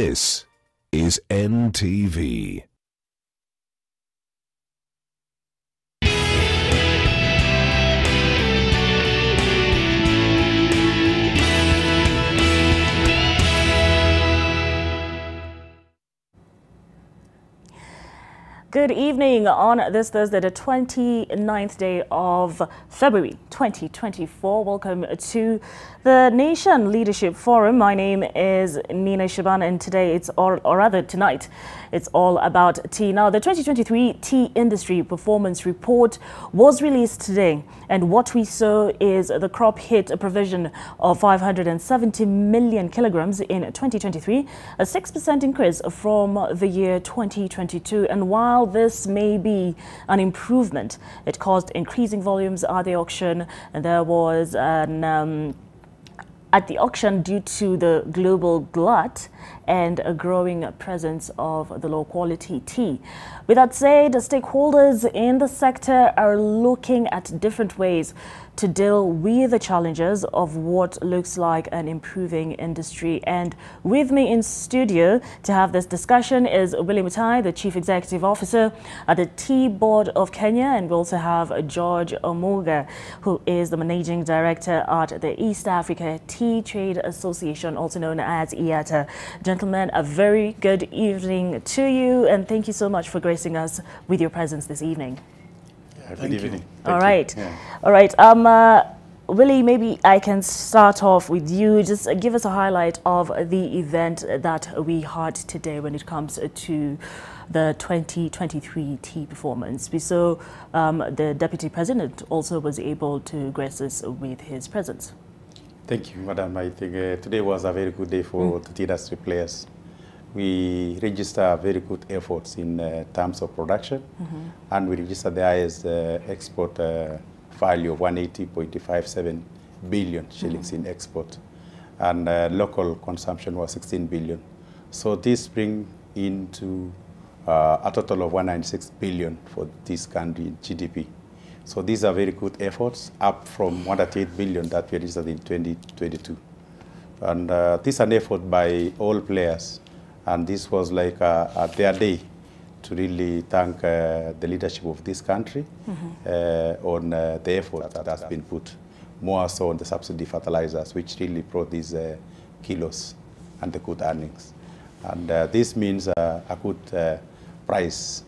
This is NTV. Good evening on this Thursday, the 29th day of February 2024. Welcome to the Nation Leadership Forum. My name is Nina Shaban, and today tonight, it's all about tea. Now, the 2023 Tea Industry Performance Report was released today, and what we saw is the crop hit a provision of 570 million kilograms in 2023, a 6% increase from the year 2022. And while this may be an improvement, it caused increasing volumes at the auction, and there was an at the auction due to the global glut and a growing presence of the low-quality tea. With that said, stakeholders in the sector are looking at different ways to deal with the challenges of what looks like an improving industry. And with me in studio to have this discussion is Willie Mutai, the Chief Executive Officer at the Tea Board of Kenya, and we also have George Omuga, who is the Managing Director at the East Africa Tea Trade Association, also known as IATA. Gentlemen, a very good evening to you, and thank you so much for gracing us with your presence this evening. Good evening. All right. All right. Willie, maybe I can start off with you. Just give us a highlight of the event that we had today when it comes to the 2023 tea performance. We saw the Deputy President also was able to grace us with his presence. Thank you, Madam. I think today was a very good day for the tea industry players. We register very good efforts in terms of production, and we register the highest export value of 180.57 billion shillings in export, and local consumption was 16 billion. So this brings into a total of 196 billion for this country in GDP. So these are very good efforts, up from 108 billion that we registered in 2022. And this is an effort by all players. And this was like their day to really thank the leadership of this country on the effort that has been put, more so on the subsidy fertilizers, which really brought these kilos and the good earnings. And this means a good price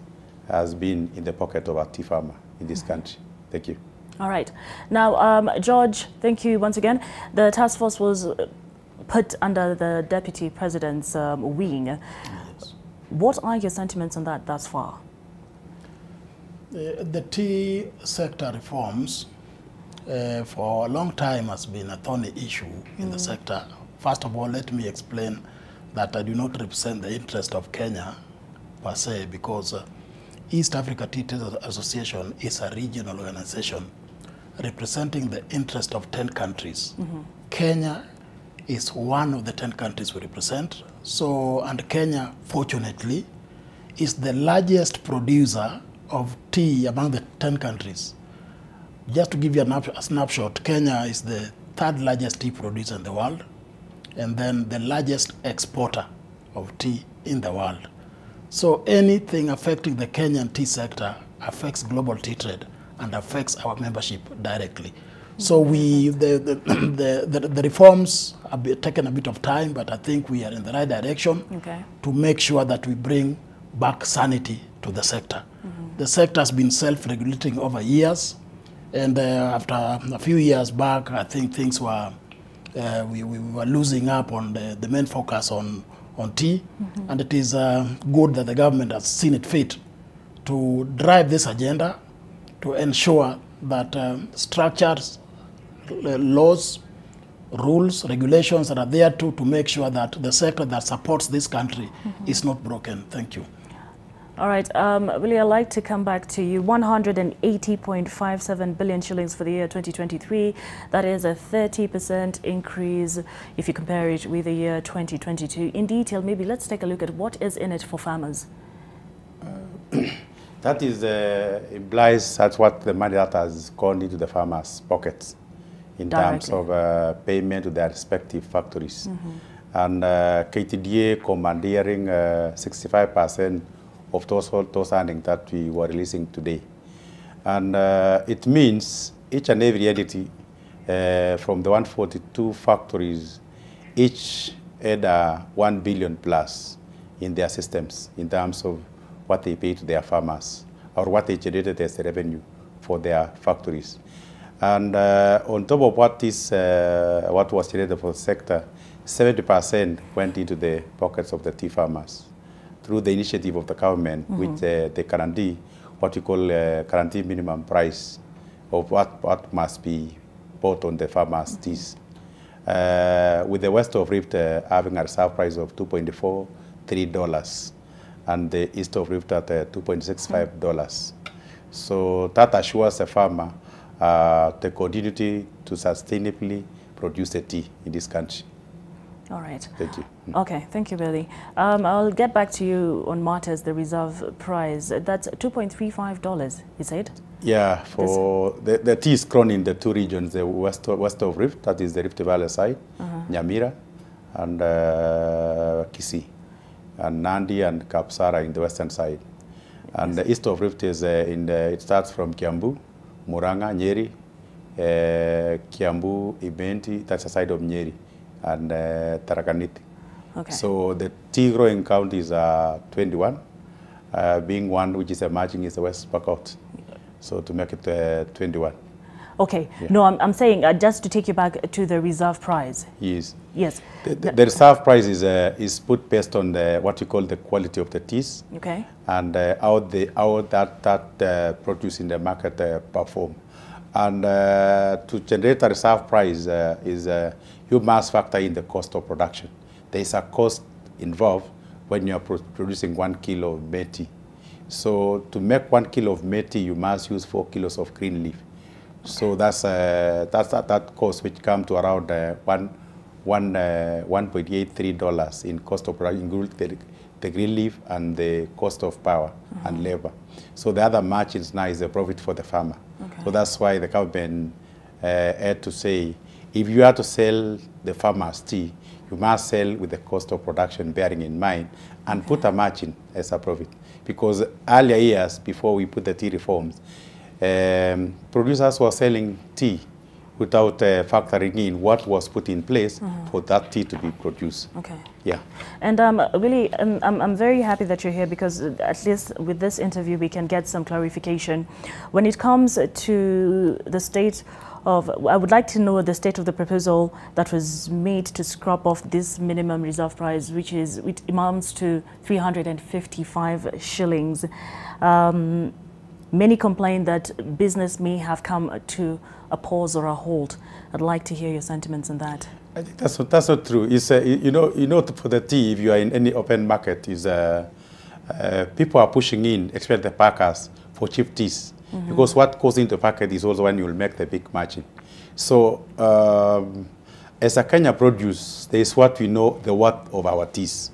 has been in the pocket of a tea farmer in this country. Thank you. All right. Now, George, thank you once again. The task force was put under the Deputy President's wing. Yes. What are your sentiments on that thus far? The tea sector reforms for a long time has been a thorny issue in the sector. First of all, let me explain that I do not represent the interest of Kenya per se, because East Africa Tea Trade Association is a regional organization representing the interest of 10 countries. Kenya is one of the 10 countries we represent. So, and Kenya, fortunately, is the largest producer of tea among the 10 countries. Just to give you a snapshot, Kenya is the third largest tea producer in the world, and then the largest exporter of tea in the world. So anything affecting the Kenyan tea sector affects global tea trade and affects our membership directly. So the reforms have taken a bit of time, but I think we are in the right direction to make sure that we bring back sanity to the sector. The sector has been self-regulating over years, and after a few years back, I think things were, we were losing up on the main focus on tea, and it is good that the government has seen it fit to drive this agenda to ensure that structures, laws, rules, regulations that are there to make sure that the sector that supports this country is not broken. Thank you. All right, Willie, I'd like to come back to you. 180.57 billion shillings for the year 2023. That is a 30% increase if you compare it with the year 2022. In detail, maybe let's take a look at what is in it for farmers. That is implies that's what the money that has gone into the farmers' pockets in terms of payment to their respective factories. and KTDA commandeering 65% of those earnings that we were releasing today. And it means each and every entity from the 142 factories, each had 1 billion plus in their systems in terms of what they pay to their farmers or what they generated as a revenue for their factories. And on top of what was generated for the sector, 70% went into the pockets of the tea farmers through the initiative of the government, which they guarantee what we call guarantee minimum price of what must be bought on the farmers' teas. With the West of Rift having a reserve price of $2.43 and the East of Rift at $2.65. So that assures the farmer the continuity to sustainably produce the tea in this country. All right. Thank you. Okay, thank you, Billy. I'll get back to you on Martes, the reserve price. That's $2.35, you said? Yeah, for the tea is grown in the two regions, the west of Rift, that is the Rift Valley side, Nyamira, and Kisii, and Nandi and Kapsara in the western side. And the east of Rift is it starts from Kiambu, Muranga, Nyeri, Kiambu, Ibenti, that's the side of Nyeri, and Tharaka Nithi. Okay. So the tea growing counties are 21, being one which is emerging is the West Pokot. So to make it 21. Okay. Yeah. No, I'm saying just to take you back to the reserve price. Yes. Yes. The reserve price is put based on what you call the quality of the teas. Okay. And how that produce in the market perform. And to generate a reserve price you must factor in the cost of production. There is a cost involved when you are producing 1 kilo of meti. So to make 1 kilo of meti, you must use 4 kilos of green leaf. Okay. So that's that cost, which comes to around $1.83 in cost of production, including the green leaf and the cost of power and labor. So the other margins now is the profit for the farmer. Okay. So that's why the government had to say, if you are to sell the farmer's tea, you must sell with the cost of production bearing in mind and put a margin as a profit. Because earlier years, before we put the tea reforms, producers were selling tea without factoring in what was put in place for that tea to be produced. Okay. Yeah. And really, I'm very happy that you're here because at least with this interview, we can get some clarification. When it comes to the state of, I would like to know the state of the proposal that was made to scrap off this minimum reserve price, which amounts to 355 shillings. Many complain that business may have come to a pause or a halt. I'd like to hear your sentiments on that. I think that's not true. It's you know for the tea, if you are in any open market, is people are pushing in, especially the packers, for cheap teas. Because what goes into the packet is also when you will make the big margin. So as a Kenya produce, there is what we know the worth of our teas.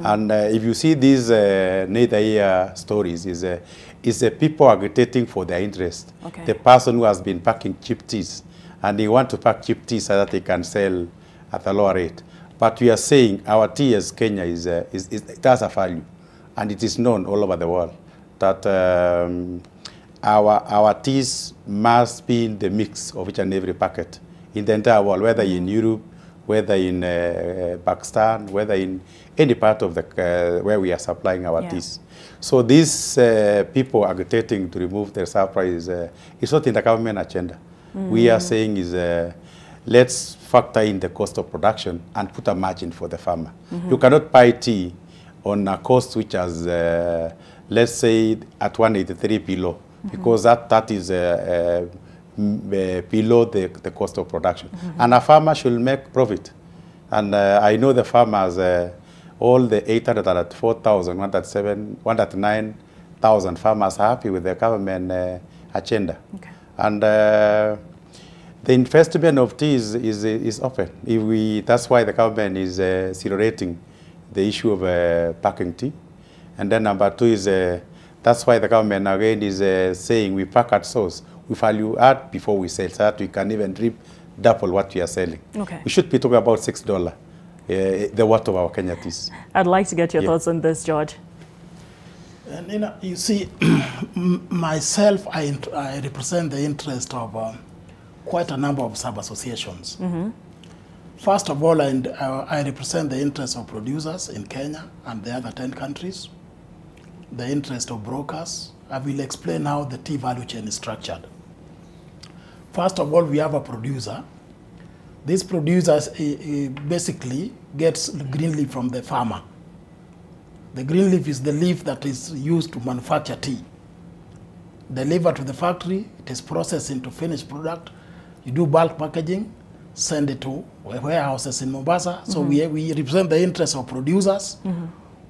And if you see these neither here stories, is people agitating for their interest. Okay. The person who has been packing cheap teas, and they want to pack cheap tea so that they can sell at a lower rate. But we are saying our tea as Kenya it has a value, and it is known all over the world that our teas must be in the mix of each and every packet in the entire world, whether in Europe, whether in Pakistan, whether in any part of the where we are supplying our teas. So these people agitating to remove the reserve price is not in the government agenda. We are saying is let's factor in the cost of production and put a margin for the farmer. You cannot buy tea on a cost which has, let's say, at 183 below, because that is below the cost of production. And a farmer should make profit. And I know the farmers, all the 804,000, 109,000 farmers are happy with the government agenda. Okay. And the investment of tea is open. That's why the government is celebrating the issue of packing tea. And then number two is, that's why the government again is saying we pack at source. We value add before we sell, so that we can even double what we are selling. Okay. We should be talking about $6 the worth of our Kenya teas. I'd like to get your Yeah. thoughts on this, George. And you see, myself, I represent the interest of quite a number of sub-associations. First of all, I represent the interest of producers in Kenya and the other 10 countries, the interest of brokers. I will explain how the tea value chain is structured. First of all, we have a producer. This producer basically gets green leaf from the farmer. The green leaf is the leaf that is used to manufacture tea. Delivered to the factory, it is processed into finished product. You do bulk packaging, send it to warehouses in Mombasa. So we represent the interests of producers.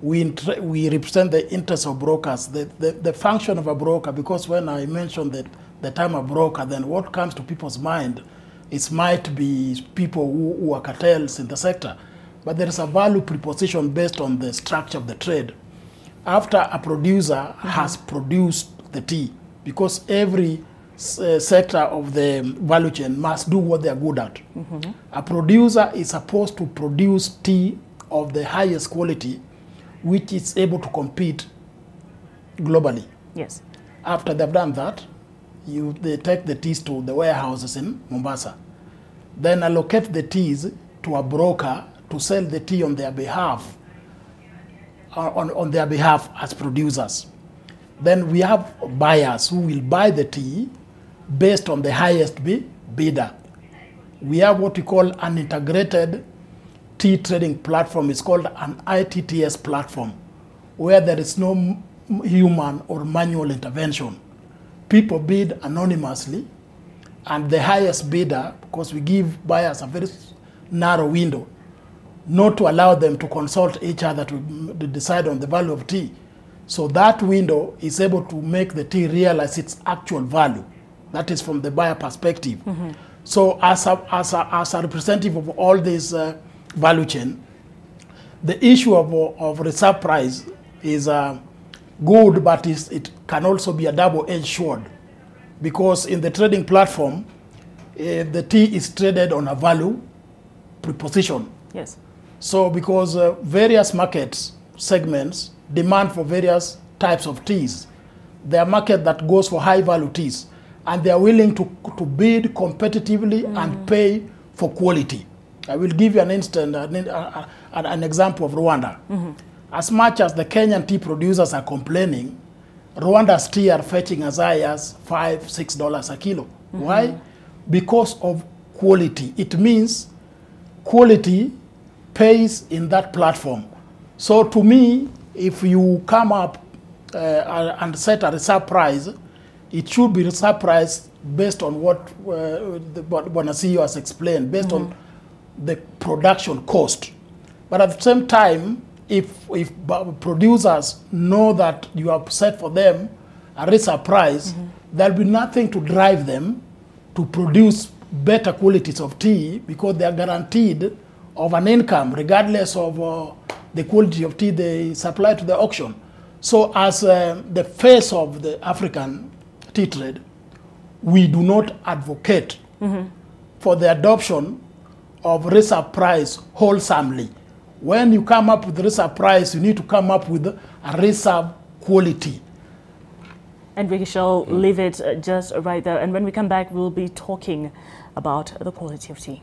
We represent the interests of brokers. The function of a broker, because when I mentioned that the term a broker, then what comes to people's mind, it might be people who are cartels in the sector. But there is a value preposition based on the structure of the trade. After a producer has produced the tea, because every sector of the value chain must do what they are good at. A producer is supposed to produce tea of the highest quality, which is able to compete globally. Yes. After they've done that, they take the teas to the warehouses in Mombasa. Then allocate the teas to a broker to sell the tea on their behalf, on their behalf as producers. Then we have buyers who will buy the tea based on the highest bidder. We have what we call an integrated tea trading platform. It's called an ITTS platform, where there is no human or manual intervention. People bid anonymously, and the highest bidder, because we give buyers a very narrow window, not to allow them to consult each other to decide on the value of tea. So that window is able to make the tea realize its actual value. That is from the buyer perspective. So as a representative of all this value chain, the issue of reserve price is good, but it can also be a double-edged sword. Because in the trading platform, the tea is traded on a value preposition. Yes. So because various market segments demand for various types of teas, there are market that goes for high value teas, and they are willing to bid competitively and pay for quality. I will give you an example of Rwanda. As much as the Kenyan tea producers are complaining, Rwanda's tea are fetching as high as $5, $6 a kilo. Why? Because of quality. It means quality pays in that platform. So to me, if you come up and set a reserve price, it should be reserve price based on what Bonasio has explained, based on the production cost. But at the same time, if producers know that you have set for them a reserve price, there'll be nothing to drive them to produce better qualities of tea, because they are guaranteed of an income regardless of the quality of tea they supply to the auction. So as the face of the African tea trade, we do not advocate for the adoption of reserve price wholesomely. When you come up with reserve price, you need to come up with a reserve quality. And we shall leave it just right there. And when we come back, we'll be talking about the quality of tea.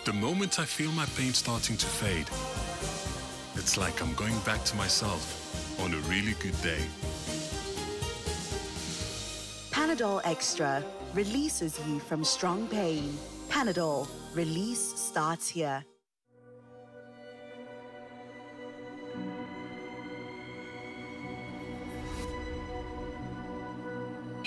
The moment I feel my pain starting to fade, it's like I'm going back to myself on a really good day. Panadol Extra releases you from strong pain. Panadol, release starts here.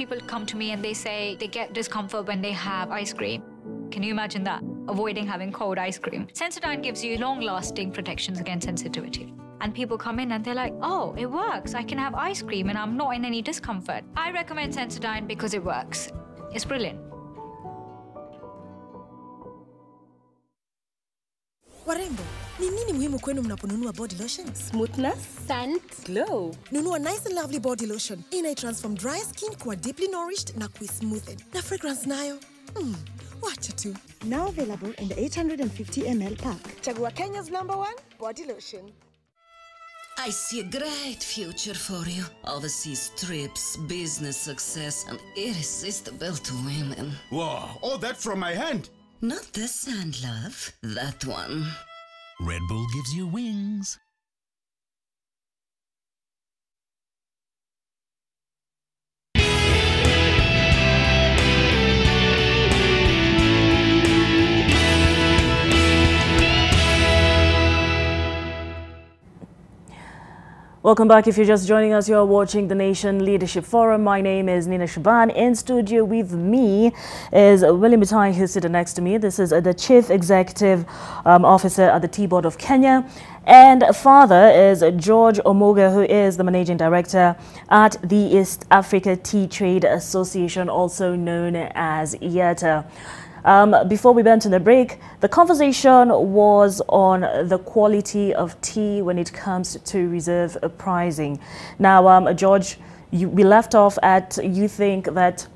people come to me and they say they get discomfort when they have ice cream. Can you imagine that? Avoiding having cold ice cream. Sensodyne gives you long-lasting protections against sensitivity. And people come in and they're like, oh, it works. I can have ice cream and I'm not in any discomfort. I recommend Sensodyne because it works. It's brilliant. Warembo, ni nini muhimu kwenu mnaponunua body lotion? Smoothness, scent, glow. Nunua Nice and Lovely body lotion. Transform dry skin kuwa deeply nourished na smoothed. Na fragrance nayo. Wacha tu. Now available in the 850 ml pack. Chagua Kenya's #1 body lotion. I see a great future for you. Overseas trips, business success, and irresistible to women. Wow, all that from my hand? Not this hand, love. That one. Red Bull gives you wings. Welcome back. If you're just joining us, you're watching the Nation Leadership Forum. My name is Nina Shaban. In studio with me is Willie Mutai, who's sitting next to me. This is the Chief Executive Officer at the Tea Board of Kenya. And father is George Omoga, who is the Managing Director at the East Africa Tea Trade Association, also known as IATA. Before we went on the break, the conversation was on the quality of tea when it comes to reserve pricing. Now, George, we left off at you think that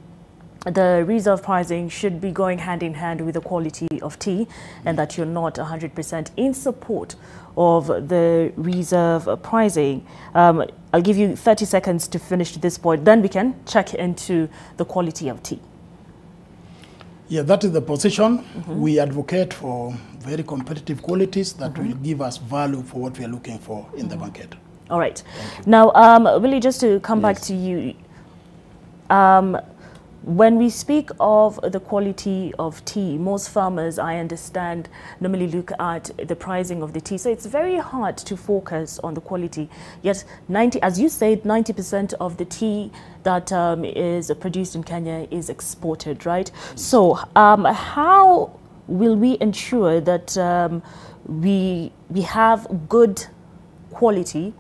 the reserve pricing should be going hand in hand with the quality of tea and that you're not 100% in support of the reserve pricing. I'll give you 30 seconds to finish this point, then we can check into the quality of tea. Yeah, that is the position. We advocate for very competitive qualities that will give us value for what we are looking for in the market. All right. Now, Willie, just to come back to you, when we speak of the quality of tea, most farmers, I understand, normally look at the pricing of the tea. So it's very hard to focus on the quality. Yet, as you said, 90% of the tea that is produced in Kenya is exported, right? So how will we ensure that we have good quality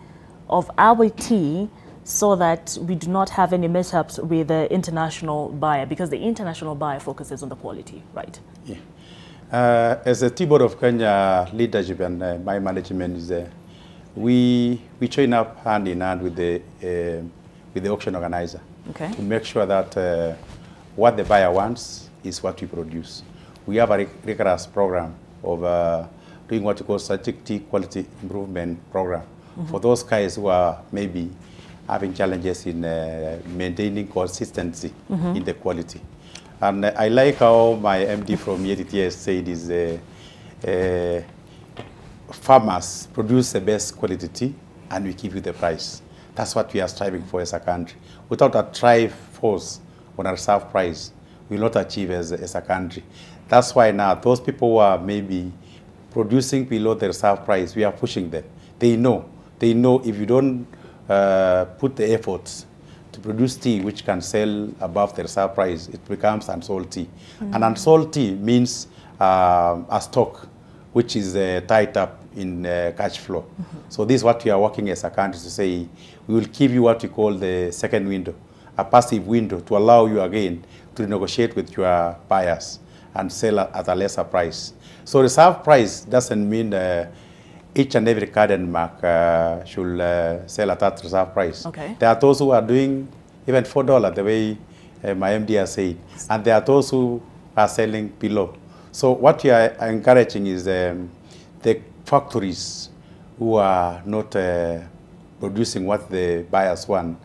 of our tea so that we do not have any mishaps with the international buyer, because the international buyer focuses on the quality, right? Yeah. As the Tea Board of Kenya leadership and my management is we join up hand in hand with the auction organizer to make sure that what the buyer wants is what we produce. We have a rigorous program of doing what we call strategic tea quality improvement program for those guys who are maybe having challenges in maintaining consistency in the quality. And I like how my MD from ETTS said is farmers produce the best quality tea and we give you the price. That's what we are striving for as a country. Without a drive force on a reserve price, we will not achieve as a country. That's why now those people who are maybe producing below the reserve price, we are pushing them. They know if you don't put the efforts to produce tea which can sell above the reserve price, it becomes unsold tea. And unsold tea means a stock which is tied up in cash flow. So this is what we are working as a country to say, we will give you what we call the second window, a passive window to allow you again to negotiate with your buyers and sell at a lesser price. So reserve price doesn't mean each and every garden mark should sell at that reserve price. There are those who are doing even $4, the way my MD has said, and there are those who are selling below. So what we are encouraging is the factories who are not producing what the buyers want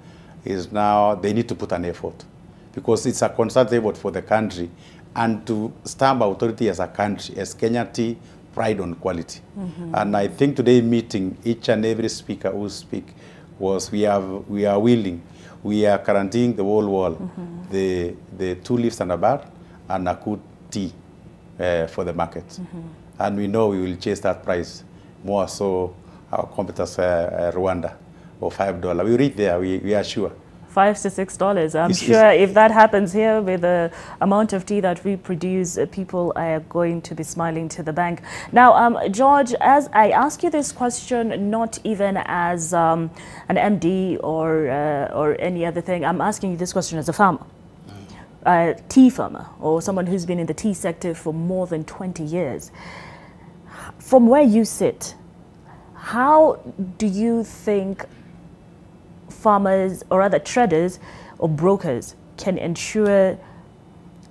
is now they need to put an effort, because it's a constant effort for the country and to stamp authority as a country, as Kenya Tea, pride on quality. And I think today meeting, each and every speaker who speak was we are willing, we are guaranteeing the whole world the 2 leaves and a bar and a good tea for the market. And we know we will chase that price more so our competitors Rwanda or $5. We reach there, we are sure. $5 to $6. I'm sure if that happens here with the amount of tea that we produce, people are going to be smiling to the bank. Now, George, as I ask you this question, not even as an MD or any other thing, I'm asking you this question as a farmer, a tea farmer, or someone who's been in the tea sector for more than 20 years. From where you sit, how do you think farmers or other traders or brokers can ensure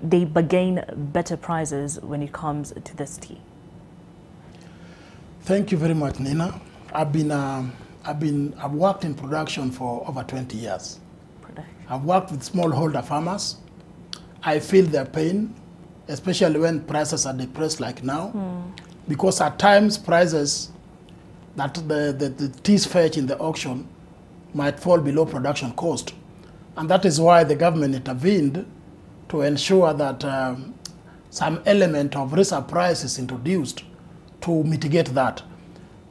they gain better prices when it comes to this tea? Thank you very much, Nina. I've worked in production for over 20 years. I've worked with smallholder farmers. I feel their pain, especially when prices are depressed like now, because at times prices that the teas fetch in the auction might fall below production cost. And that is why the government intervened to ensure that some element of reserve price is introduced to mitigate that.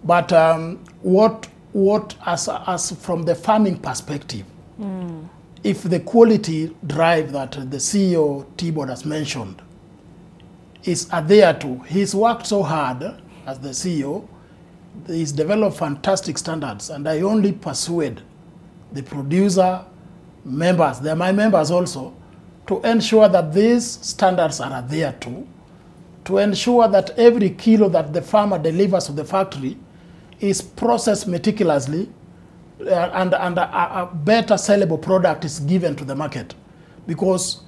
But as from the farming perspective, if the quality drive that the CEO T-Board has mentioned is adhere to, he's worked so hard as the CEO, he's developed fantastic standards, and I only persuade the producer members, they're my members also, to ensure that these standards are adhered to ensure that every kilo that the farmer delivers to the factory is processed meticulously and a better sellable product is given to the market. Because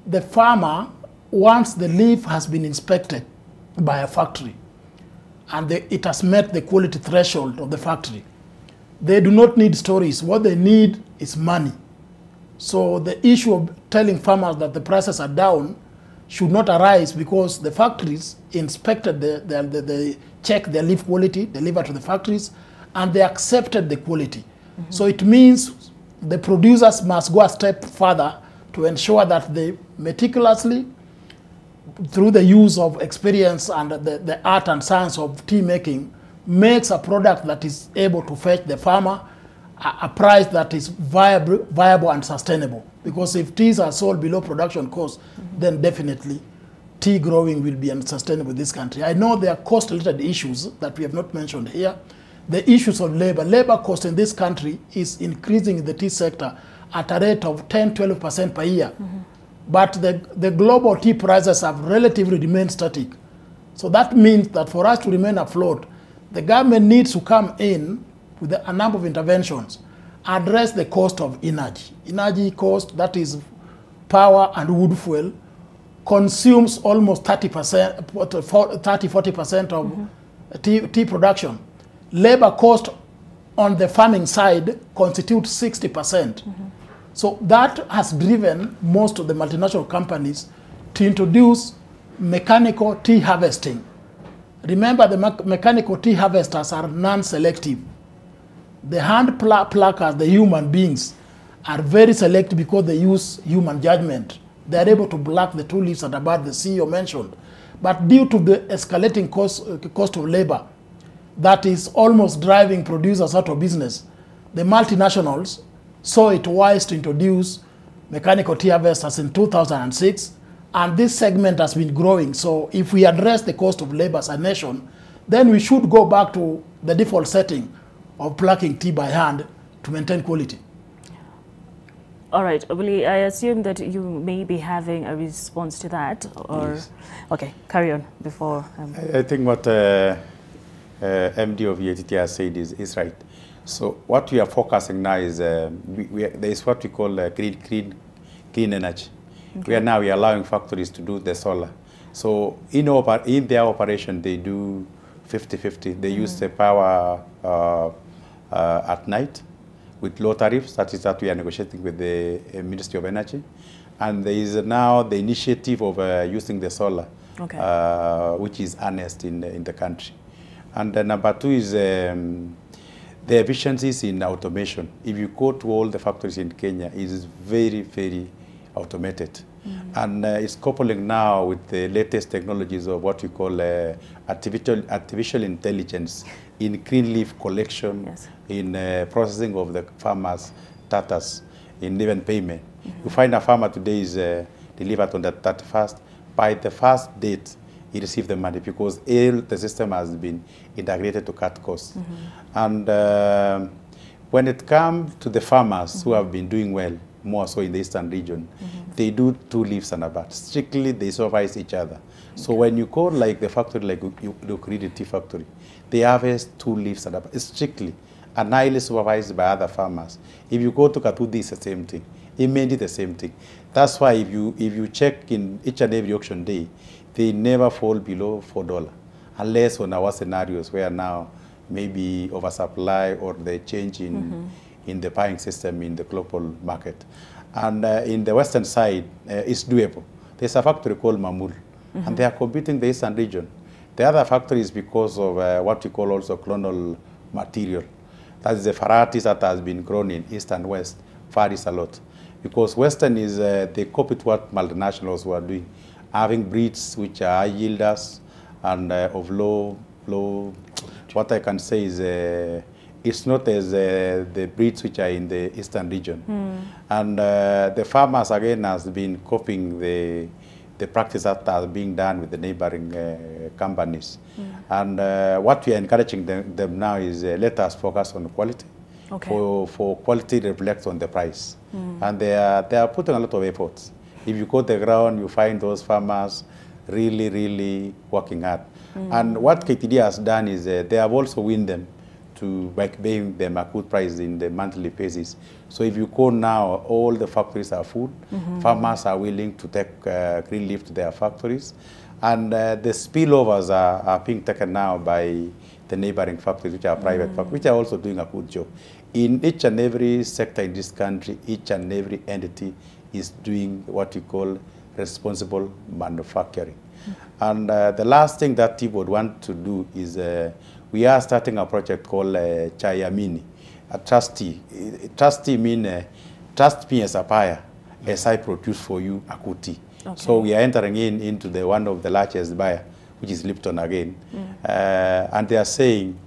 the farmer, once the leaf has been inspected by a factory and it has met the quality threshold of the factory, they do not need stories. What they need is money. So the issue of telling farmers that the prices are down should not arise, because the factories inspected, they checked their leaf quality, delivered to the factories, and they accepted the quality. So it means the producers must go a step further to ensure that they meticulously, through the use of experience and the art and science of tea making, makes a product that is able to fetch the farmer a price that is viable and sustainable. Because if teas are sold below production cost, then definitely tea growing will be unsustainable in this country. I know there are cost-related issues that we have not mentioned here. The issues of labor. Labor cost in this country is increasing in the tea sector at a rate of 10–12% per year. But the global tea prices have relatively remained static. So that means that for us to remain afloat, the government needs to come in with a number of interventions, address the cost of energy. Energy cost, that is power and wood fuel, consumes almost 30–40% of tea production. Labor cost on the farming side constitutes 60%. So that has driven most of the multinational companies to introduce mechanical tea harvesting. Remember, the mechanical tea harvesters are non-selective. The hand pluckers, the human beings, are very selective because they use human judgment. They are able to pluck the 2 leaves at about the CEO mentioned. But due to the escalating cost of labor that is almost driving producers out of business, the multinationals saw it wise to introduce mechanical tea harvesters in 2006, and this segment has been growing. So if we address the cost of labor as a nation, then we should go back to the default setting of plucking tea by hand to maintain quality. All right, Obuli, I assume that you may be having a response to that, or yes. Okay, carry on before. I think what MD of EATT has said is right. So what we are focusing now is there is what we call clean energy. Okay. We are allowing factories to do the solar. So in their operation, they do 50-50. They use the power at night with low tariffs. That is that we are negotiating with the Ministry of Energy. And there is now the initiative of using the solar, okay, which is honest in the country. And number 2 is the efficiencies in automation. If you go to all the factories in Kenya, it is very, very automated. And it's coupling now with the latest technologies of what we call artificial intelligence in green leaf collection, yes, in processing of the farmers' tatas. in even payment. You find a farmer today is delivered on the 31st. By the first date, he received the money because all the system has been integrated to cut costs. And when it comes to the farmers who have been doing well, more so in the eastern region, they do 2 leaves and above. Strictly, they supervise each other. So when you go like the factory, like Ukridi Tea Factory, they harvest 2 leaves and above. Strictly, and highly supervised by other farmers. If you go to Katudi, it's the same thing. Imedi, the same thing. That's why if you check in each and every auction day, they never fall below $4, unless on our scenarios where now maybe oversupply or the change in the buying system in the global market. And in the western side, it's doable. There's a factory called Mamul, and they are competing the eastern region. The other factory is because of what we call also clonal material. That is the varieties that has been grown in east and west varies a lot. Because western is, they copy what multinationals were doing, having breeds which are high yielders and of low, what I can say is, it's not as the breeds which are in the eastern region. And the farmers again has been copying the practice that are being done with the neighboring companies. And what we are encouraging them now is let us focus on quality. For quality reflects on the price. And they are putting a lot of efforts. If you go to the ground, you find those farmers really working hard. And what KTD has done is they have also win them by paying them a good price in the monthly basis. So if you go now, all the factories are full. Farmers are willing to take green leaf to their factories. And the spillovers are being taken now by the neighboring factories, which are private factories, which are also doing a good job. In each and every sector in this country, each and every entity is doing what we call responsible manufacturing. And the last thing that TIB would want to do is we are starting a project called Chayamini, a trustee. Trustee means trust me as a buyer, as I produce for you a good tea. So we are entering into one of the largest buyer, which is Lipton again. And they are saying,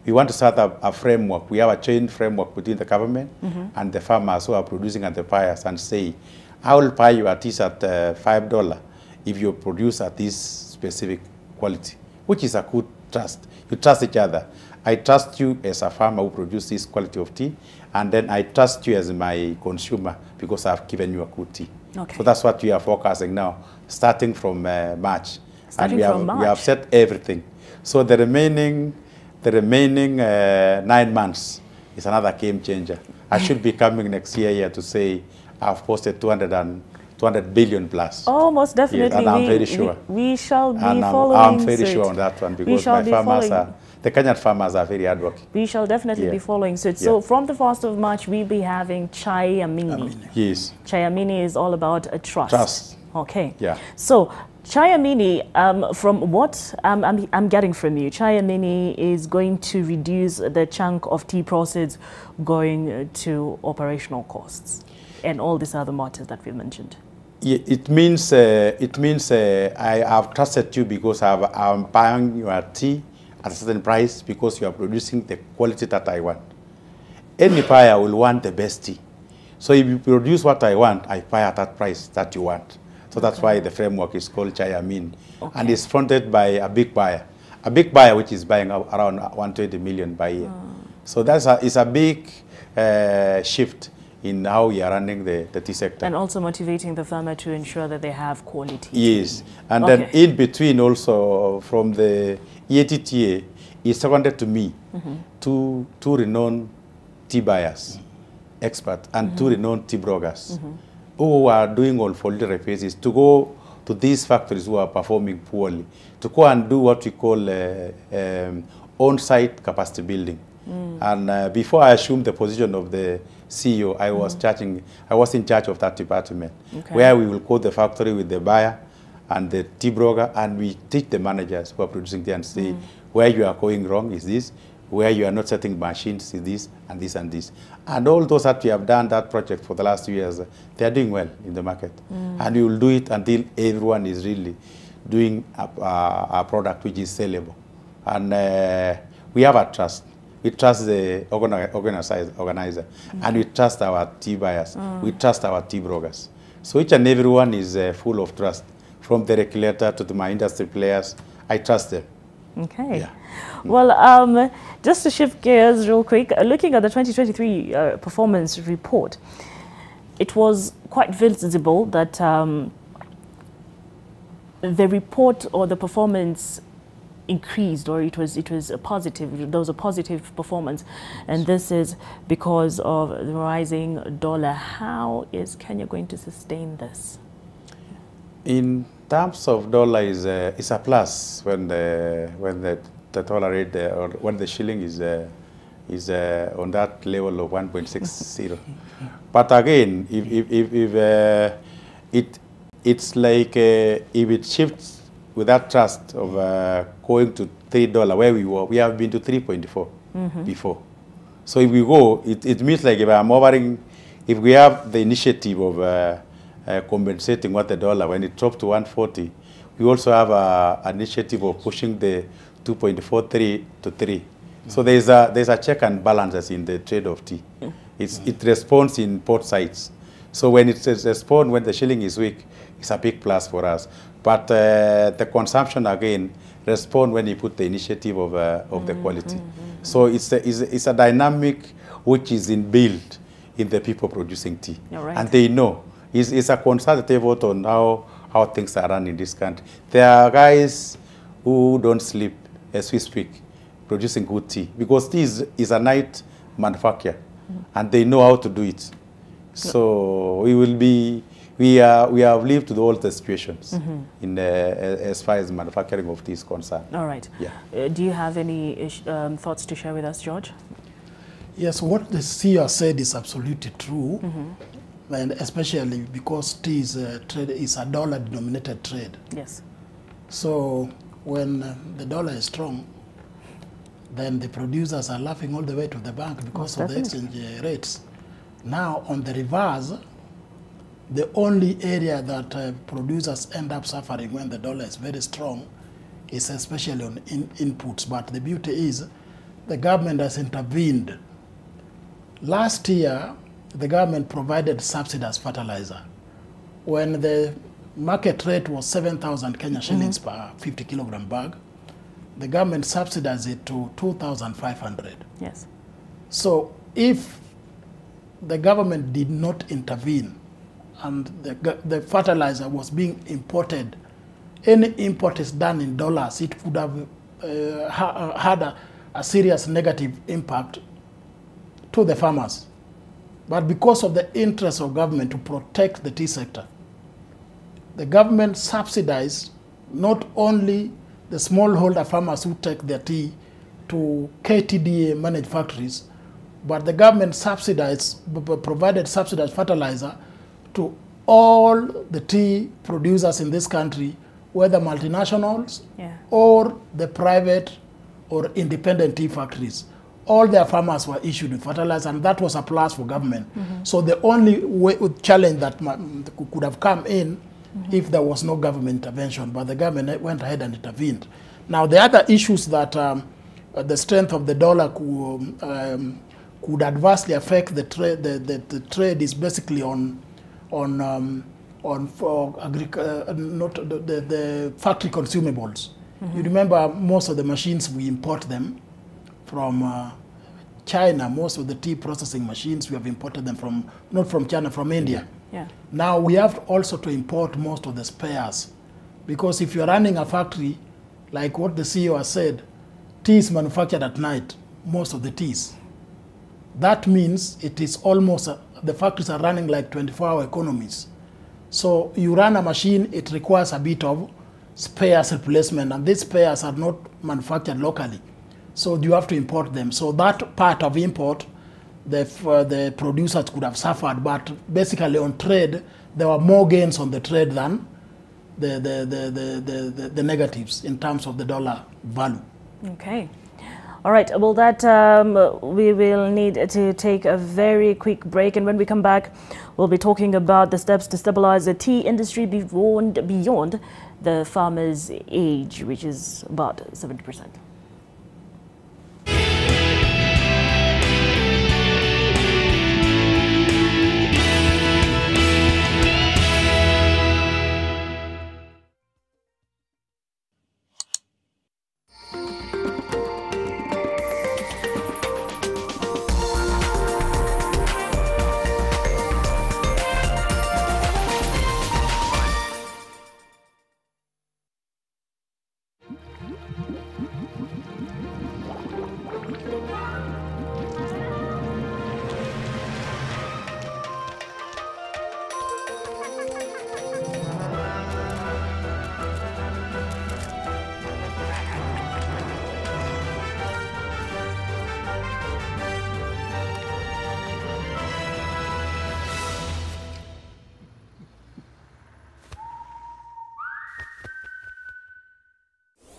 we want to start a framework. We have a chain framework between the government and the farmers who are producing and the buyers, and say, I will buy you at least at $5 if you produce at this specific quality, which is a good trust. You trust each other. I trust you as a farmer who produces this quality of tea, and then I trust you as my consumer because I've given you a good tea. So that's what we are focusing now, starting from March. We have set everything. So the remaining 9 months is another game changer. I should be coming next year here to say I've posted 200 billion plus. Oh, most definitely. Yes, and I'm very sure. We shall be and following I'm very sure on that one because my farmers the Kenyan farmers are very hardworking. We shall definitely be following suit. So from the 1st of March, we'll be having Chayamini. Yes. Chayamini is all about a trust. Trust. Okay. Yeah. So Chayamini, from what I'm getting from you, Chayamini is going to reduce the chunk of tea proceeds going to operational costs and all these other matters that we mentioned. Yeah, it means I have trusted you because I'm buying your tea at a certain price because you are producing the quality that I want. Any buyer will want the best tea. So if you produce what I want, I buy at that price that you want. So that's why the framework is called Chayamini. And it's fronted by a big buyer which is buying around 120 million per year. So it's a big shift in how we are running the tea sector. And also motivating the farmer to ensure that they have quality. Yes. And then in between also from the EATTA is seconded to me, two renowned tea buyers, experts, and 2 renowned tea brokers who are doing on voluntary basis to go to these factories who are performing poorly, to go and do what we call on-site capacity building. And before I assumed the position of the CEO, I was in charge of that department, where we will go to the factory with the buyer and the tea broker, and we teach the managers who are producing tea and say, where you are going wrong is this, where you are not setting machines is this, and this and this. And all those that we have done that project for the last 2 years, they are doing well in the market. And we will do it until everyone is really doing a product which is sellable. And we have a trust. We trust the organizer, and we trust our tea buyers. We trust our tea brokers. So each and every one is full of trust, from the regulator to my industry players. I trust them. Okay. Yeah. Well, just to shift gears real quick, looking at the 2023 performance report, it was quite visible that the report or the performance increased, or it was a positive. There was a positive performance, and this is because of the rising dollar. How is Kenya going to sustain this? In terms of dollar, is a plus when the dollar rate or when the shilling is on that level of 1.60. But again, if it's like if it shifts with that trust of going to $3, where we were, we have been to 3.4 before. So if we go, it means like if I'm offering, if we have the initiative of compensating what the dollar, when it dropped to 140, we also have an initiative of pushing the 2.43 to 3. So there's a check and balances in the trade of tea. It responds in both sides. So when it responds, when the shilling is weak, it's a big plus for us. But the consumption again responds when you put the initiative of the quality. So it's a dynamic which is inbuilt in the people producing tea, right. And they know. It's a consultative vote on how things are run in this country. There are guys who don't sleep as we speak, producing good tea, because tea is a night manufacture, and they know how to do it. So we have lived through all the situations in as far as manufacturing of tea is concerned. All right. Yeah. Do you have any thoughts to share with us, George? Yes, what the CEO said is absolutely true, and especially because tea is a dollar-denominated trade. Yes. So when the dollar is strong, then the producers are laughing all the way to the bank because of the exchange rates. Now, on the reverse, the only area that producers end up suffering when the dollar is very strong is especially on inputs. But the beauty is the government has intervened. Last year, the government provided subsidized fertilizer. When the market rate was 7,000 Kenya shillings per 50 kilogram bag, the government subsidized it to 2,500. Yes. So if the government did not intervene and the fertilizer was being imported, any import is done in dollars, it could have had a serious negative impact to the farmers. But because of the interest of government to protect the tea sector, the government subsidized not only the smallholder farmers who take their tea to KTDA managed factories, but the government provided subsidized fertilizer to all the tea producers in this country, whether multinationals or the private or independent tea factories. All their farmers were issued with fertilizer, and that was a plus for government. So the only challenge that could have come in if there was no government intervention, but the government went ahead and intervened. Now, the other issues that the strength of the dollar could adversely affect the trade, the trade is basically on the factory consumables. You remember most of the machines, we import them from China. Most of the tea processing machines, we have imported them from, not from China, from India. Yeah. Now we have also to import most of the spares, because if you're running a factory, like what the CEO has said, tea is manufactured at night, most of the teas. That means it is almost, the factories are running like 24-hour economies. So you run a machine, it requires a bit of spares replacement, and these spares are not manufactured locally. So you have to import them. So that part of import, the producers could have suffered, but basically on trade, there were more gains on the trade than the negatives in terms of the dollar value. Okay. All right. Well, that we will need to take a very quick break, and when we come back, we'll be talking about the steps to stabilize the tea industry beyond the farmer's age, which is about 70%.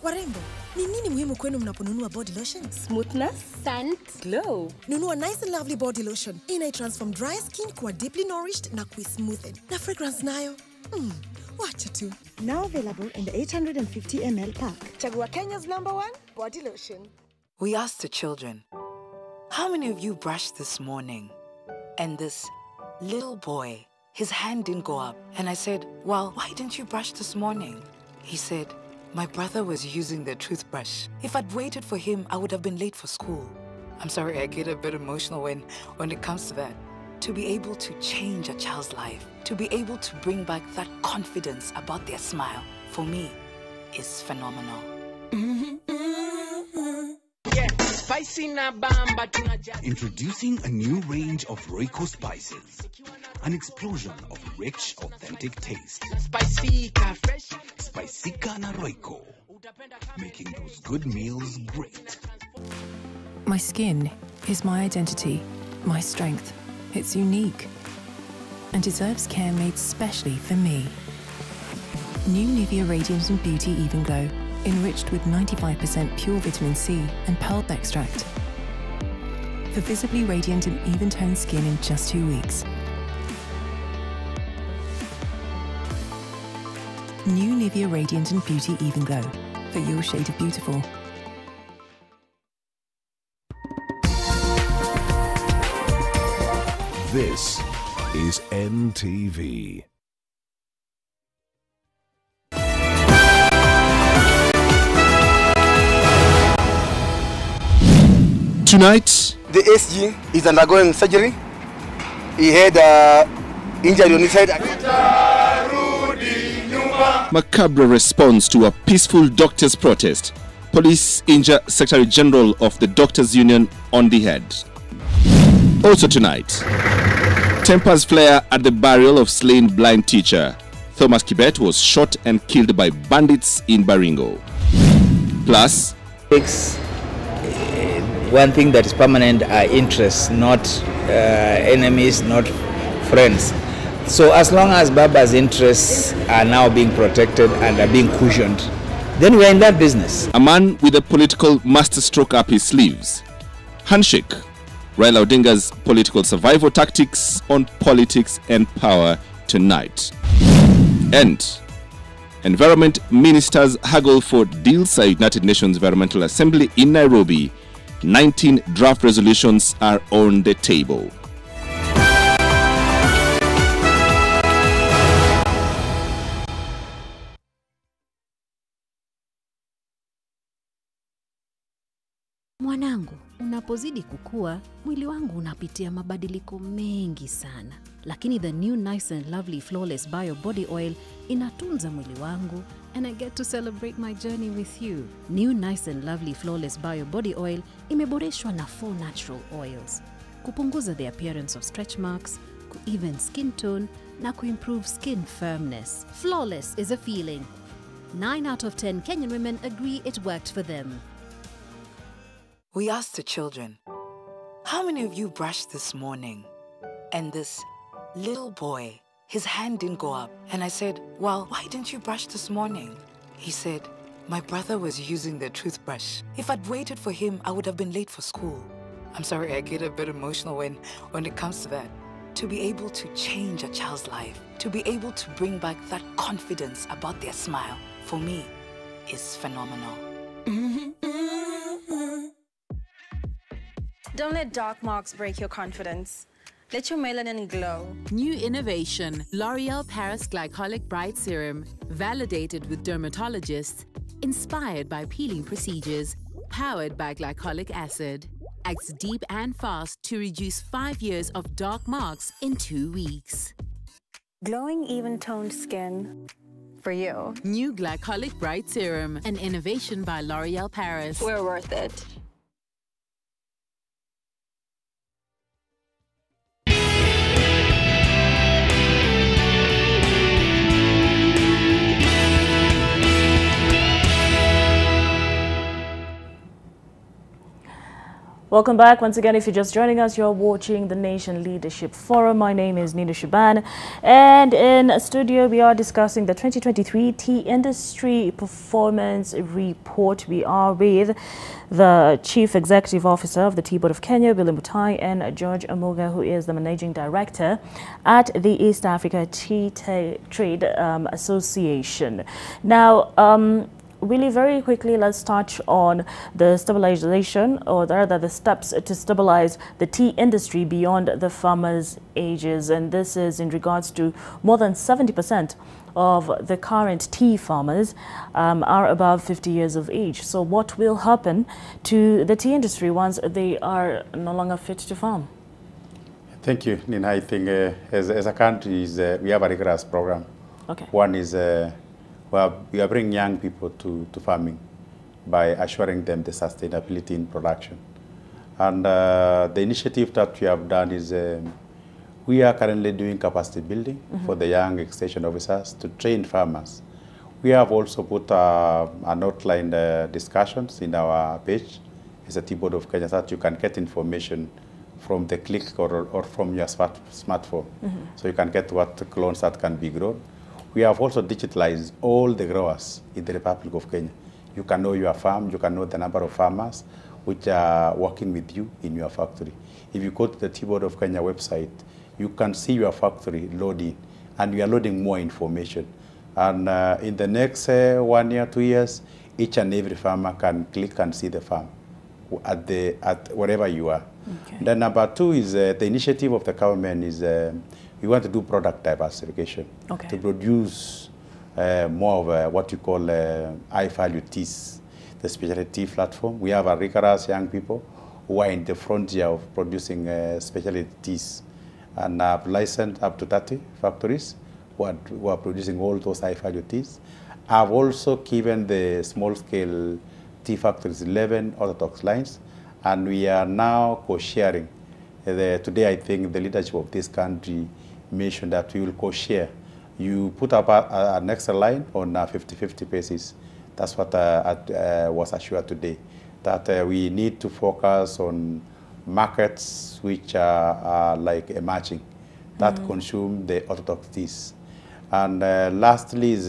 Warembo, ni nini muhimu kwenu mnaponunua body lotion? Smoothness, scent, glow. Nunua Nice and Lovely body lotion. Inai-transform dry skin kuwa deeply nourished na kui-smoothed. Na fragrance nayo. Wacha tu. Now available in the 850 ml pack. Chagua Kenya's #1 body lotion. We asked the children, how many of you brushed this morning? And this little boy, his hand didn't go up. And I said, well, why didn't you brush this morning? He said, my brother was using the toothbrush. If I'd waited for him, I would have been late for school. I'm sorry, I get a bit emotional when it comes to that. To be able to change a child's life, to be able to bring back that confidence about their smile, for me, is phenomenal. Introducing a new range of Royco spices. An explosion of rich, authentic taste. Spicika na Royco. Making those good meals great. My skin is my identity, my strength. It's unique and deserves care made specially for me. New Nivea Radiant and Beauty Even Glow, enriched with 95% pure vitamin C and pulp extract. For visibly radiant and even-toned skin in just 2 weeks. New Nivea Radiant and Beauty Even Glow, for your shade of beautiful. This is NTV. Tonight, the SG is undergoing surgery. He had injury on his head. macabre response to a peaceful doctors' protest. Police injure Secretary General of the Doctors' Union on the head. Also tonight, tempers flare at the burial of slain blind teacher. Thomas Kibet was shot and killed by bandits in Baringo. Plus, one thing that is permanent are interests, not enemies, not friends. So as long as Baba's interests are now being protected and are being cushioned, then we're in that business. A man with a political masterstroke up his sleeves. Handshake. Raila Odinga's political survival tactics on politics and power tonight. And environment ministers haggle for deals at United Nations Environmental Assembly in Nairobi. 19 draft resolutions are on the table. Mwanangu, unapozidi kukua, mwili wangu unapitia mabadiliko mengi sana. Lakini the new Nice and Lovely Flawless Bio Body Oil inatunza mwili wangu, and I get to celebrate my journey with you. New Nice and Lovely Flawless Bio Body Oil imeboreshwa na 4 natural oils. Kupunguza the appearance of stretch marks, ku-even skin tone, na ku-improve skin firmness. Flawless is a feeling. 9 out of 10 Kenyan women agree it worked for them. We asked the children, how many of you brushed this morning? And this little boy, his hand didn't go up. And I said, well, why didn't you brush this morning? He said, my brother was using the toothbrush. If I'd waited for him, I would have been late for school. I'm sorry, I get a bit emotional when it comes to that. To be able to change a child's life, to be able to bring back that confidence about their smile, for me, is phenomenal. Don't let dark marks break your confidence. Let your melanin glow. New innovation, L'Oreal Paris Glycolic Bright Serum. Validated with dermatologists. Inspired by peeling procedures. Powered by glycolic acid. Acts deep and fast to reduce 5 years of dark marks in 2 weeks. Glowing, even-toned skin for you. New Glycolic Bright Serum. An innovation by L'Oreal Paris. We're worth it. Welcome back. Once again, if you're just joining us, you're watching the Nation Leadership Forum. My name is Nina Shaban, and in studio we are discussing the 2023 Tea Industry Performance Report. We are with the Chief Executive Officer of the Tea Board of Kenya, Billy Mutai, and George Amuga, who is the Managing Director at the East Africa Tea Trade Association. Now, really very quickly, let's touch on the stabilization, or rather the steps to stabilize the tea industry beyond the farmers' ages. And this is in regards to more than 70% of the current tea farmers are above 50 years of age. So what will happen to the tea industry once they are no longer fit to farm? Thank you, Nina. I think as a country, we have a rigorous program. Okay. One is we are bringing young people to farming by assuring them the sustainability in production. And the initiative that we have done is we are currently doing capacity building for the young extension officers to train farmers. We have also put an outline discussions in our page as a Tea Board of Kenya, that you can get information from the click or from your smartphone. So you can get what clones that can be grown. We have also digitalized all the growers in the Republic of Kenya. You can know your farm, you can know the number of farmers which are working with you in your factory. If you go to the Tea Board of Kenya website, you can see your factory loading, and we are loading more information. And in the next 1 year, 2 years, each and every farmer can click and see the farm at wherever you are. Okay. Then number two is the initiative of the government is we want to do product diversification to produce more of what you call high-value teas, the specialty tea platform. We have a rigorous young people who are in the frontier of producing specialty teas, and have licensed up to 30 factories who are producing all those high-value teas. I've also given the small-scale tea factories 11 orthodox lines, and we are now co-sharing. Today, I think the leadership of this country mentioned that we will co-share. You put up an extra line on a 50-50 basis. That's what was assured today, that we need to focus on markets which are like emerging, that consume the orthodox teas. And lastly is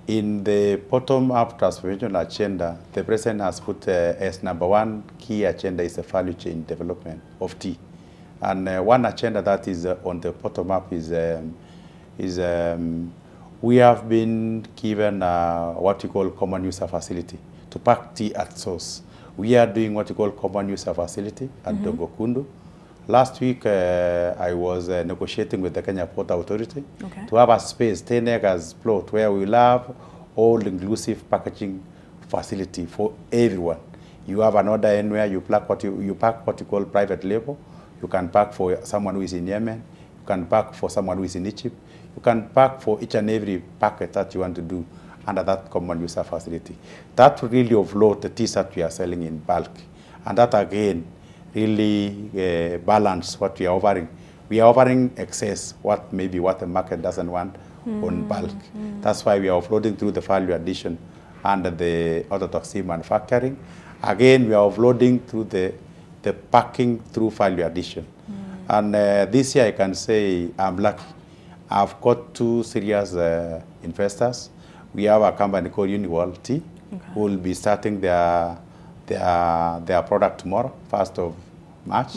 in the bottom-up transformation agenda, the President has put as number one key agenda is the value chain development of tea. And one agenda that is on the bottom-up is we have been given what you call common user facility to pack tea at source. We are doing what you call common user facility at Dogokundu. Last week, I was negotiating with the Kenya Port Authority to have a space, 10 acres plot, where we will have all-inclusive packaging facility for everyone. You have an order anywhere, you pack what you call private label. You can pack for someone who is in Yemen. You can pack for someone who is in Egypt. You can pack for each and every packet that you want to do under that common user facility. That will really offload the teas that we are selling in bulk. And that, again, really balance what we are offering. We are offering excess, what the market doesn't want on bulk. That's why we are offloading through the value addition under the orthodox tea manufacturing. Again, we are offloading through the packing through value addition. And this year I can say I'm lucky. I've got two serious investors. We have a company called Uniworld Tea, who will be starting their product tomorrow, 1st of March.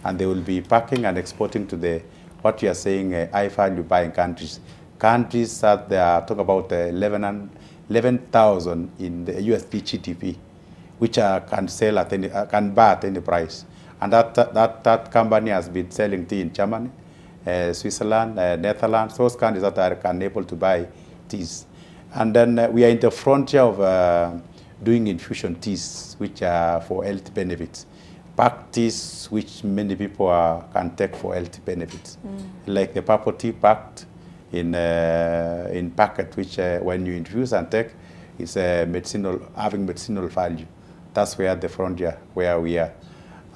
And they will be packing and exporting to the, what we are saying, high-value buying countries. Countries that they are talking about 11,000 in the USD GDP, which can sell at any, can buy at any price. And that company has been selling tea in Germany, Switzerland, Netherlands, those countries that are able to buy teas. And then we are in the frontier of doing infusion teas, which are for health benefits. Packed teas, which many people can take for health benefits. Like the purple tea packed in packet, which when you infuse and take, is having medicinal value. That's where the frontier, where we are.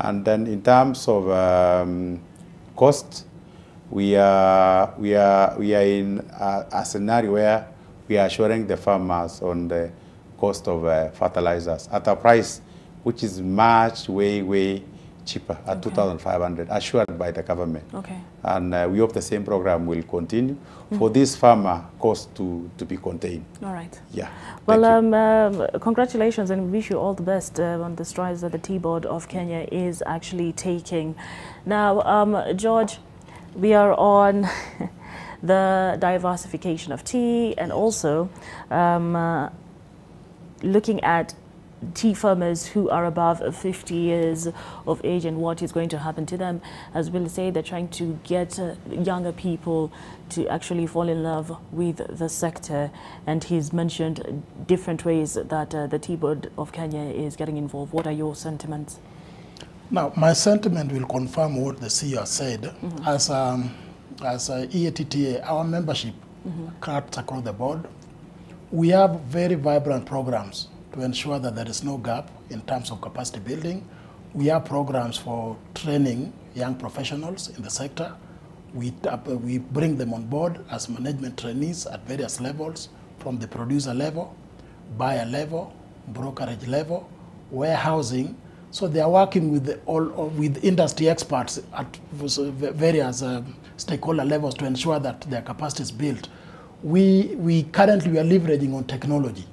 And then in terms of cost, we are in a scenario where we are assuring the farmers on the cost of fertilizers at a price which is much way cheaper at 2,500, assured by the government. Okay. And we hope the same program will continue for this farmer cost to be contained. All right. Yeah. Well, congratulations, and we wish you all the best on the strides that the Tea Board of Kenya is actually taking. Now, George, we are on the diversification of tea and also looking at tea farmers who are above 50 years of age and what is going to happen to them. As Will say, they're trying to get younger people to actually fall in love with the sector, and he's mentioned different ways that the Tea Board of Kenya is getting involved. What are your sentiments? Now, my sentiment will confirm what the CEO said. As EATTA, our membership cuts across the board. We have very vibrant programs to ensure that there is no gap in terms of capacity building. We have programs for training young professionals in the sector. We bring them on board as management trainees at various levels, from the producer level, buyer level, brokerage level, warehousing. So they are working with industry experts at various stakeholder levels to ensure that their capacity is built. We currently are leveraging on technology.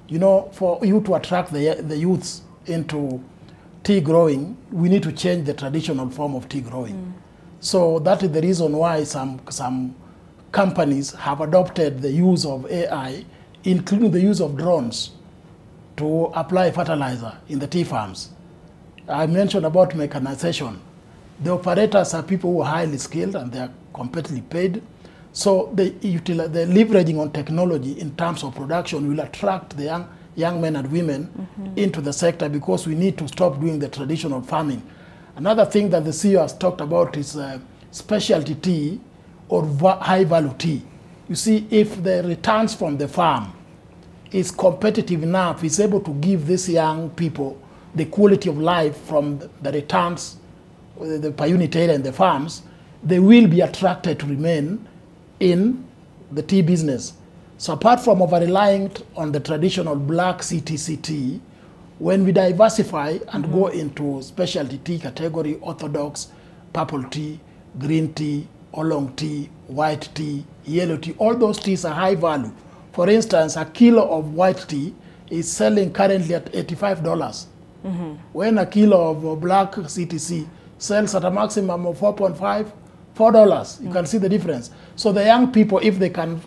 You know, for you to attract the youths into tea growing, we need to change the traditional form of tea growing. So that is the reason why some companies have adopted the use of AI, including the use of drones, to apply fertilizer in the tea farms. I mentioned about mechanization. The operators are people who are highly skilled and they are competitively paid. So the leveraging on technology in terms of production will attract the young men and women into the sector, because we need to stop doing the traditional farming. Another thing that the CEO has talked about is specialty tea or high-value tea. You see, if the returns from the farm is competitive enough, it's able to give these young people the quality of life from the returns, the per unit area in the farms, they will be attracted to remain in the tea business. So apart from over-relying on the traditional black CTC tea, when we diversify and go into specialty tea category, orthodox, purple tea, green tea, oolong tea, white tea, yellow tea, all those teas are high value. For instance, a kilo of white tea is selling currently at $85. When a kilo of black CTC sells at a maximum of $4.5, you can see the difference. So the young people, if they can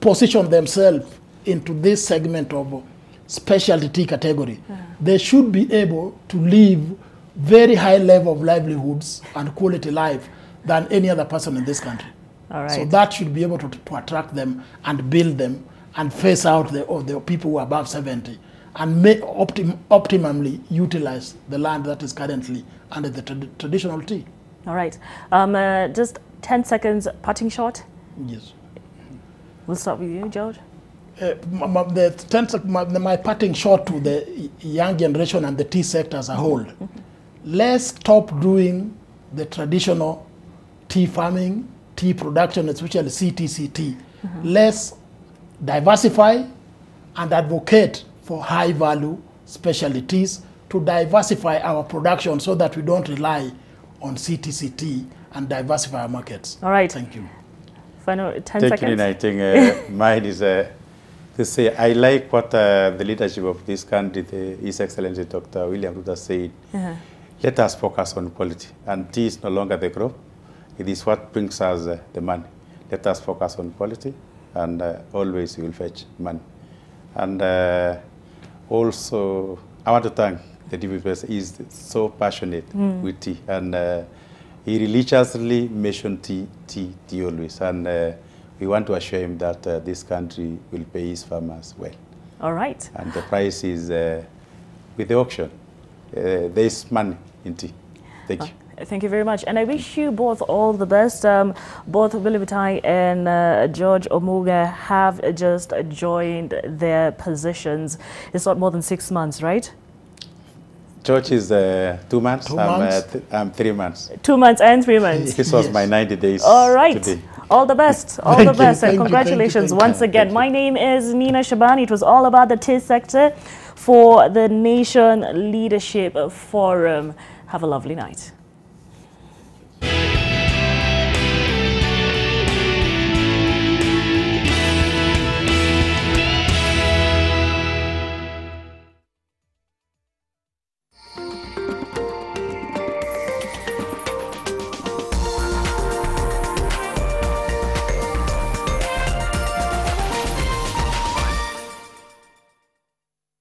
position themselves into this segment of specialty tea category, they should be able to live very high level of livelihoods and quality life than any other person in this country. All right. So that should be able to attract them and build them and phase out the people who are above 70 and optimally utilize the land that is currently under the traditional tea. All right. Just 10 seconds parting shot. Yes. We'll start with you, George. My parting shot to the young generation and the tea sector as a whole. Let's stop doing the traditional tea farming, tea production, especially CTC tea. Let's diversify and advocate for high value specialty teas to diversify our production so that we don't rely on CTC tea and diversify our markets. All right. Thank you. Final 10 seconds. I think mine is to say I like what the leadership of this country, His Excellency Dr. William Ruto said. Let us focus on quality. And tea is no longer the crop. It is what brings us the money. Let us focus on quality, and always we will fetch money. And also, I want to thank the DP President. He is so passionate with tea, and he religiously mentioned tea always. And we want to assure him that this country will pay his farmers well. All right. And the price is with the auction. There is money in tea. Thank you. Thank you very much. And I wish you both all the best. Both Willie Mutai and George Omuga have just joined their positions. It's not more than 6 months, right? George is 2 months. 2 months. I'm 3 months. 2 months and 3 months. This was my 90 days. All right. Today. All the best. All the best. And congratulations once again. My name is Nina Shabani. It was all about the TIS sector for the Nation Leadership Forum. Have a lovely night.